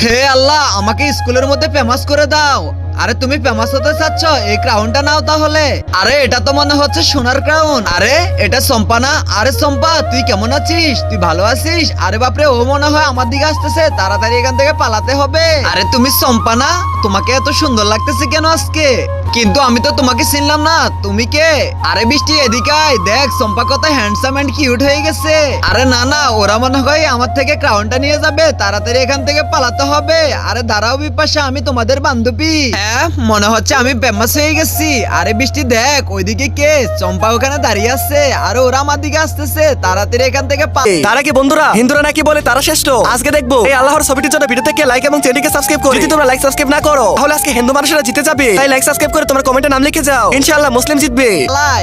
হে আল্লাহ, আমাকে স্কুলের মধ্যে ফেমাস করে দাও। আরে তুমি ফেমাস হতে চাচ্ছ, এই ক্রাউনটা নাও তাহলে। আরে এটা তো মনে হচ্ছে সোনার ক্রাউন। আরে এটা সম্পা না? আরে সম্পা, তুই কেমন আছিস? তুই ভালো আছিস? আরে বাপরে, ও মনে হয় আমার দিকে আসতেছে, তাড়াতাড়ি এখান থেকে পালাতে হবে। আরে তুমি সম্পা না? তোমাকে এত সুন্দর লাগতেছে কেন আজকে? কিন্তু আমি তো তোমাকে চিনলাম না, তুমি কে? আরে বৃষ্টি, এদিকে আয়, দেখ সম্পা কত হ্যান্ডসাম এন্ড কিউট হয়ে গেছে। আরে না না, ওরা মনে হয় আমার থেকে ক্রাউনটা নিয়ে যাবে, তাড়াতাড়ি এখান থেকে পালাতে হবে। আরে দাঁড়াও বিপাশা, আমি তোমাদের বান্ধবী। হ্যাঁ, মনে হচ্ছে আমি ফেমাস হয়ে গেছি। আরে বৃষ্টি দেখ, ওইদিকে কে? চম্পা ওখানে দাঁড়িয়ে আছে, আর ওরা আমার দিকে আসতেছে, তাড়াতাড়ি এখান থেকে তারা কি বন্ধুরা, হিন্দুরা নাকি বলে তারা শ্রেষ্ঠ? আজকে দেখবো এই আল্লাহর ছবিটির জন্য ভিডিও থেকে লাইক এবং চ্যানেলকে সাবস্ক্রাইব করো। যদি তোমরা লাইক সাবস্ক্রাইব না করো তাহলে আজকে হিন্দু মানুষেরা জিতে যাবে। তাই লাইক সাবস্ক্রাইব করে তোমার কমেন্টে নাম লিখে যাও, ইনশাআল্লাহ মুসলিম জিতবে।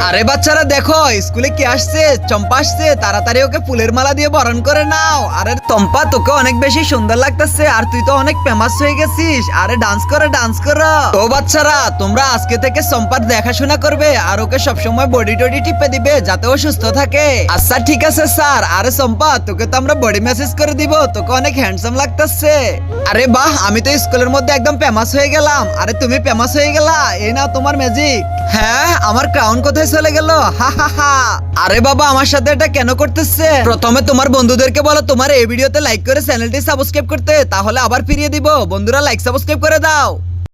আরে বাচ্চারা দেখো, স্কুলে কে আসছে? চম্পা আসছে, তাড়াতাড়ি ওকে ফুলের মালা দিয়ে বরণ করে নাও। আরে চম্পা, তোকে অনেক বেশি সুন্দর লাগতেছে, আর তুই তো অনেক ফেমাস হয়ে গেছিস। আরে ডান্স করো, ডান্স করো। তো বাচ্চারা, তোমরা আজকে থেকে চম্পার দেখাশোনা করবে, আর ওকে সবসময় বডি টডি টিপে দিবে, যাতে ও সুস্থ থাকে। আচ্ছা ঠিক আছে স্যার। আরে চম্পা, তোকে তো আমরা বডি ম্যাসেজ করে দিব, তোকে অনেক হ্যান্ডসাম লাগতেছে। আরে বাহ, আমি তো স্কুলের মধ্যে একদম ফেমাস হয়ে গেলাম। আরে তুমি ফেমাস হয়ে গেলা, এই নাও তোমার ম্যাজিক। হ্যাঁ, আমার ক্রাউন কোথায় চলে গেল? হা হা হা। আরে বাবা, আমার সাথে এটা কেন করতেছে? প্রথমে তোমার বন্ধুদেরকে বলো তোমার এই ভিডিওতে লাইক করে চ্যানেলটি সাবস্ক্রাইব করতে, তাহলে আবার ফিরিয়ে দিব। বন্ধুরা, লাইক সাবস্ক্রাইব করে দাও।